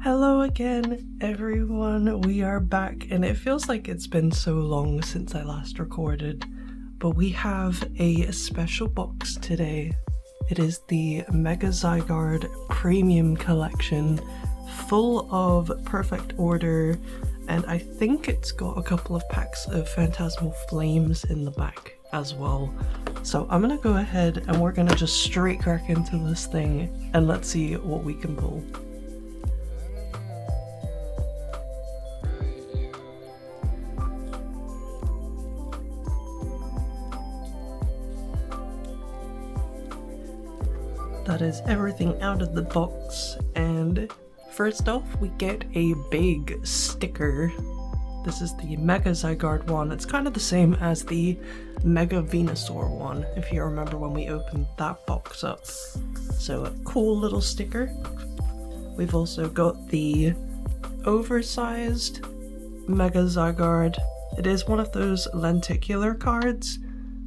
Hello again, everyone. We are back, and it feels like it's been so long since I last recorded, but we have a special box today. It is the Mega Zygarde Premium Collection, full of perfect order, and I think it's got a couple of packs of Phantasmal Flames in the back as well. So I'm gonna go ahead and we're gonna just straight crack into this thing, and let's see what we can pull. That is everything out of the box, and first off we get a big sticker. This is the Mega Zygarde one. It's kind of the same as the Mega Venusaur one, if you remember when we opened that box up. So a cool little sticker. We've also got the oversized Mega Zygarde. It is one of those lenticular cards.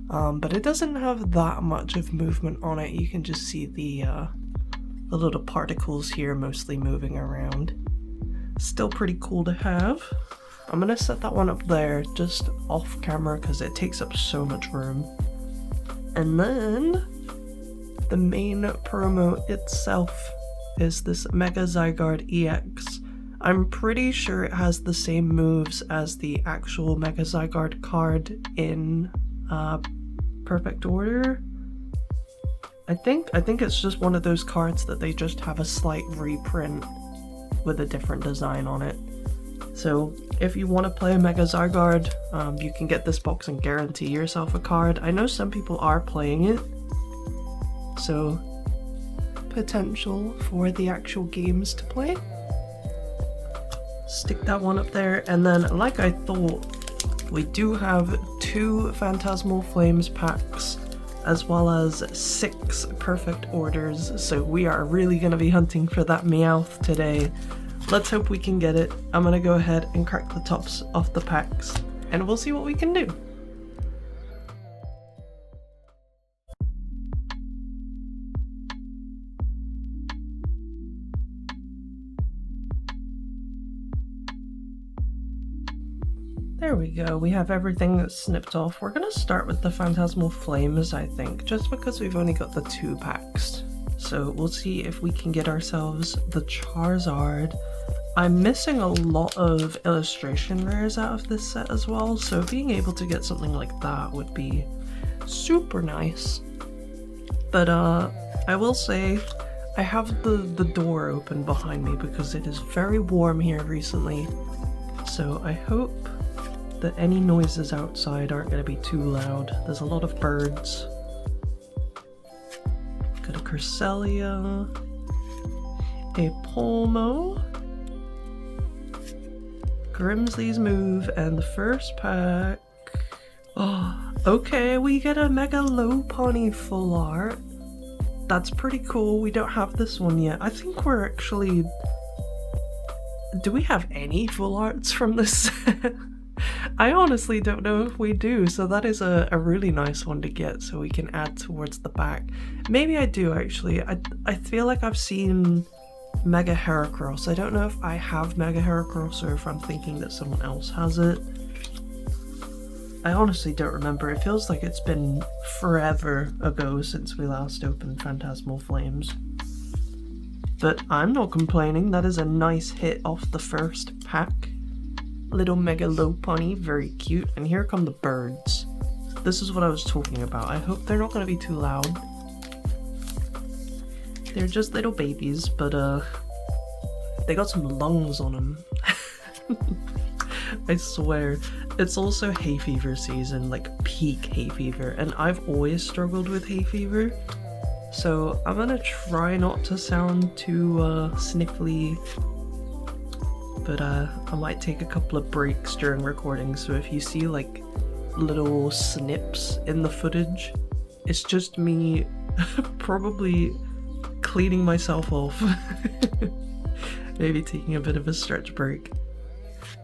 But it doesn't have that much of movement on it. You can just see the little particles here mostly moving around. Still pretty cool to have. I'm gonna set that one up there just off camera because it takes up so much room. And then the main promo itself is this Mega Zygarde EX. I'm pretty sure it has the same moves as the actual Mega Zygarde card in perfect order. I think it's just one of those cards that they just have a slight reprint with a different design on it. So if you want to play a Mega Zygarde, you can get this box and guarantee yourself a card. I know some people are playing it, so potential for the actual games to play. Stick that one up there, and then like I thought, we do have 2 Phantasmal Flames packs, as well as 6 perfect orders, so we are really going to be hunting for that Meowth today. Let's hope we can get it. I'm going to go ahead and crack the tops off the packs, and we'll see what we can do. There we go, we have everything that's snipped off. We're gonna start with the Phantasmal Flames, I think, just because we've only got the 2 packs. So we'll see if we can get ourselves the Charizard. I'm missing a lot of illustration rares out of this set as well, so being able to get something like that would be super nice. But I will say, I have the door open behind me because it is very warm here recently, so I hope that any noises outside aren't going to be too loud. There's a lot of birds. Got a Cresselia, a Polmo, Grimsley's move, and the first pack. Oh, okay, we get a Mega Lopunny full art. That's pretty cool. We don't have this one yet. I think we're actually... Do we have any full arts from this set? I honestly don't know if we do, so that is a really nice one to get so we can add towards the back. Maybe I do actually. I feel like I've seen Mega Heracross. I don't know if I have Mega Heracross or if I'm thinking that someone else has it. I honestly don't remember. It feels like it's been forever ago since we last opened Phantasmal Flames. But I'm not complaining. That is a nice hit off the first pack. Little Mega Lopunny, very cute. And here come the birds. This is what I was talking about. I hope they're not going to be too loud. They're just little babies, but they got some lungs on them. I swear. It's also hay fever season, like peak hay fever, and I've always struggled with hay fever. So I'm gonna try not to sound too sniffly, but I might take a couple of breaks during recording, so if you see like little snips in the footage, it's just me probably cleaning myself off. Maybe taking a bit of a stretch break.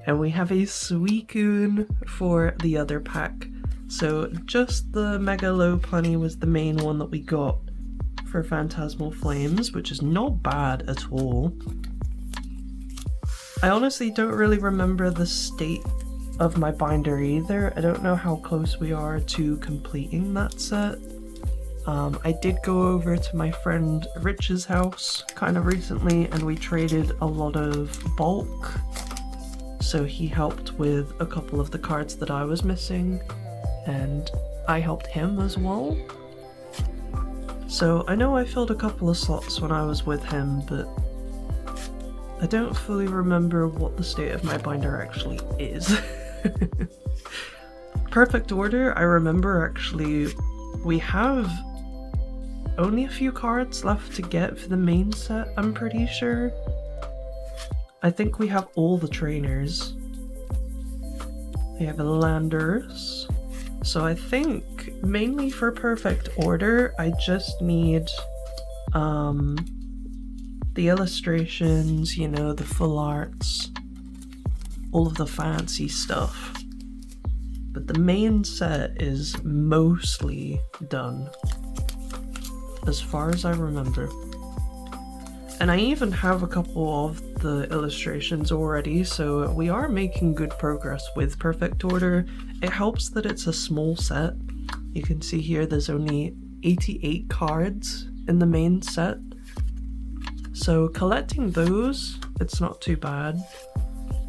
And we have a Suicune for the other pack. So just the Mega Lopunny was the main one that we got for Phantasmal Flames, which is not bad at all. I honestly don't really remember the state of my binder either. I don't know how close we are to completing that set. I did go over to my friend Rich's house kind of recently and we traded a lot of bulk. So he helped with a couple of the cards that I was missing and I helped him as well. So I know I filled a couple of slots when I was with him, but I don't fully remember what the state of my binder actually is. Perfect Order, I remember actually we have only a few cards left to get for the main set, I'm pretty sure. I think we have all the trainers. We have Landers. So I think mainly for Perfect Order, I just need the illustrations, you know, the full arts, all of the fancy stuff. But the main set is mostly done, as far as I remember. And I even have a couple of the illustrations already, so we are making good progress with Perfect Order. It helps that it's a small set. You can see here there's only 88 cards in the main set. So collecting those, it's not too bad.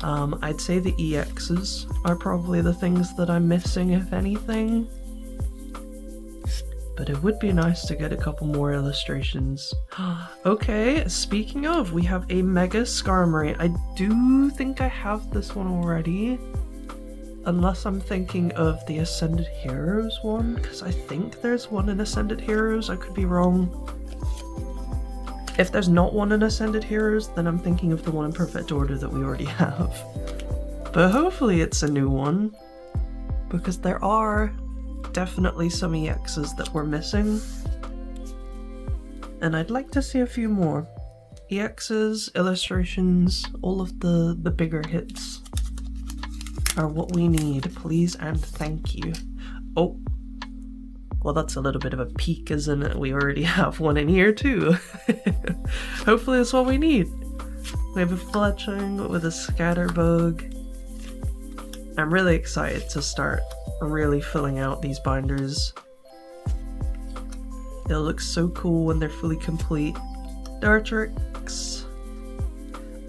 I'd say the EXs are probably the things that I'm missing, if anything. But it would be nice to get a couple more illustrations. Okay, speaking of, we have a Mega Zygarde. I do think I have this one already. Unless I'm thinking of the Ascended Heroes one, because I think there's one in Ascended Heroes, I could be wrong. If there's not one in Ascended Heroes, then I'm thinking of the one in Perfect Order that we already have. But hopefully it's a new one, because there are definitely some EXs that we're missing. And I'd like to see a few more. EXs, illustrations, all of the bigger hits are what we need, please and thank you. Oh, well that's a little bit of a peek, isn't it? We already have one in here too. Hopefully that's what we need. We have a Fletching with a Scatterbug. I'm really excited to start really filling out these binders. They'll look so cool when they're fully complete. Dartrix.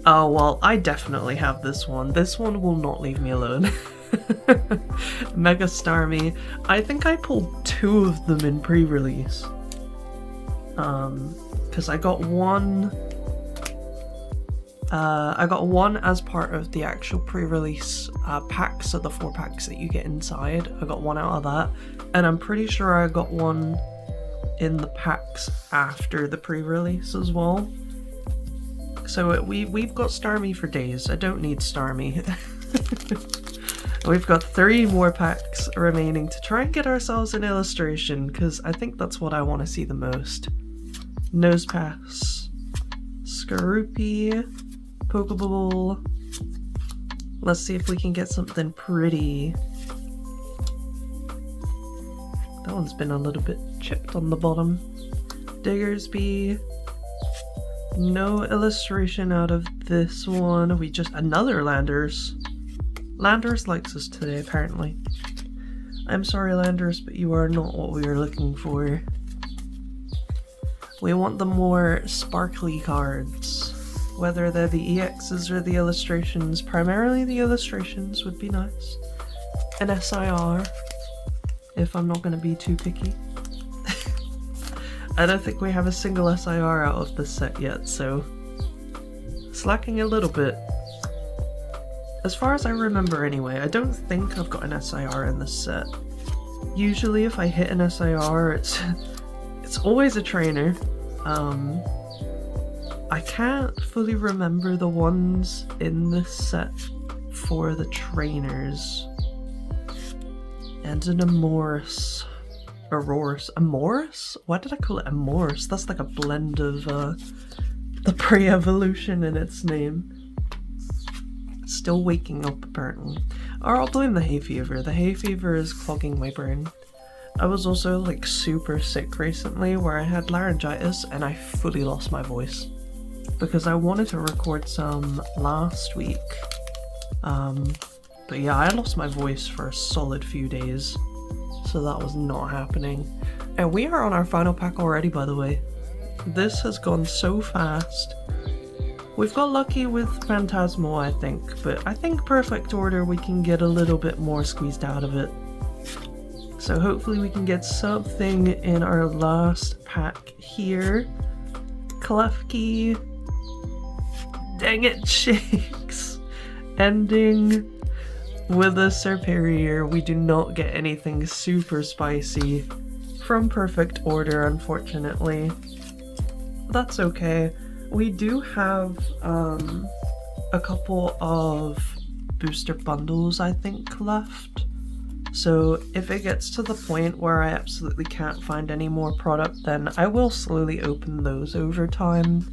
Oh well, I definitely have this one. This one will not leave me alone. Mega Zygarde. I think I pulled 2 of them in pre-release. Because I got one as part of the actual pre-release packs, so the 4 packs that you get inside. I got one out of that, and I'm pretty sure I got one in the packs after the pre-release as well. So we've got Starmie for days. I don't need Starmie. We've got 3 more packs remaining to try and get ourselves an illustration, because I think that's what I want to see the most. Nosepass, Skorupi, Pokeball. Let's see if we can get something pretty. That one's been a little bit chipped on the bottom. Diggersby. No illustration out of this one. We just... another Landers. Landers likes us today, apparently. I'm sorry, Landers, but you are not what we are looking for. We want the more sparkly cards. Whether they're the EXs or the illustrations. Primarily the illustrations would be nice. An SIR, if I'm not going to be too picky. I don't think we have a single SIR out of this set yet, so slacking a little bit. As far as I remember anyway, I don't think I've got an SIR in this set. Usually if I hit an SIR, it's always a trainer. I can't fully remember the ones in this set for the trainers. And an Amoris. Amoris? Why did I call it Amoris? That's like a blend of the pre-evolution in its name. Still waking up, apparently. Or I'll blame the hay fever. The hay fever is clogging my brain. I was also like super sick recently where I had laryngitis and I fully lost my voice. because I wanted to record some last week. But yeah, I lost my voice for a solid few days, so that was not happening. And we are on our final pack already, by the way. This has gone so fast. We've got lucky with Phantasmal, I think, but I think Perfect Order we can get a little bit more squeezed out of it. So hopefully we can get something in our last pack here. Klefki. Dang it, Shakes. Ending with a Serperior. We do not get anything super spicy from Perfect Order, unfortunately. That's okay. We do have a couple of booster bundles, I think, left. So if it gets to the point where I absolutely can't find any more product, then I will slowly open those over time.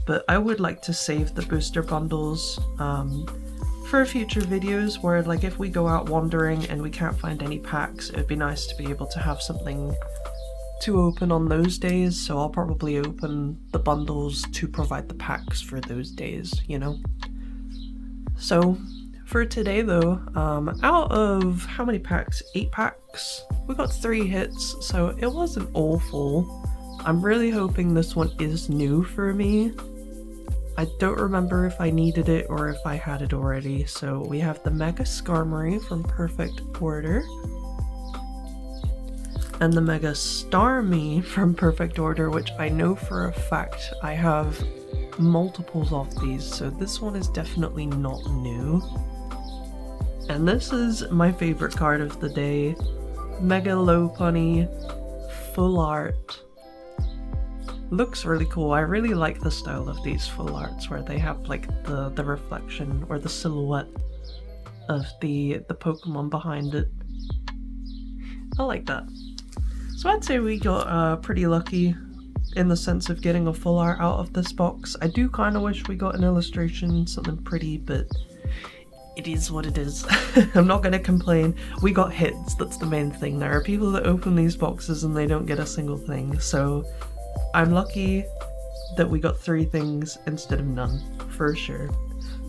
But I would like to save the booster bundles for future videos where, like, if we go out wandering and we can't find any packs, it would be nice to be able to have something to open on those days. So I'll probably open the bundles to provide the packs for those days, you know? So for today though, out of how many packs? 8 packs? We got 3 hits, so it wasn't awful. I'm really hoping this one is new for me. I don't remember if I needed it or if I had it already. So we have the Mega Skarmory from Perfect Order, and the Mega Starmie from Perfect Order, which I know for a fact I have multiples of these, so this one is definitely not new. And this is my favorite card of the day, Mega Lopunny Full Art. Looks really cool. I really like the style of these full arts where they have like the reflection or the silhouette of the Pokemon behind it. I like that. So I'd say we got pretty lucky in the sense of getting a full art out of this box. I do kind of wish we got an illustration, something pretty, but it is what it is. I'm not going to complain. We got hits, that's the main thing. There are people that open these boxes and they don't get a single thing, so I'm lucky that we got 3 things instead of none, for sure.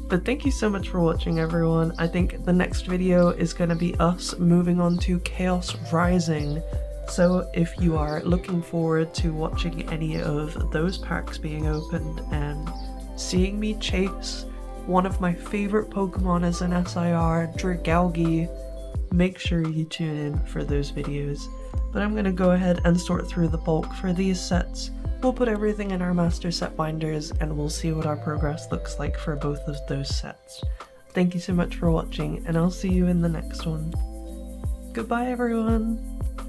But thank you so much for watching, everyone. I think the next video is going to be us moving on to Chaos Rising. So if you are looking forward to watching any of those packs being opened and seeing me chase one of my favorite Pokemon as an SIR, Dragalge, make sure you tune in for those videos. But I'm going to go ahead and sort through the bulk for these sets. We'll put everything in our master set binders and we'll see what our progress looks like for both of those sets. Thank you so much for watching, and I'll see you in the next one. Goodbye, everyone!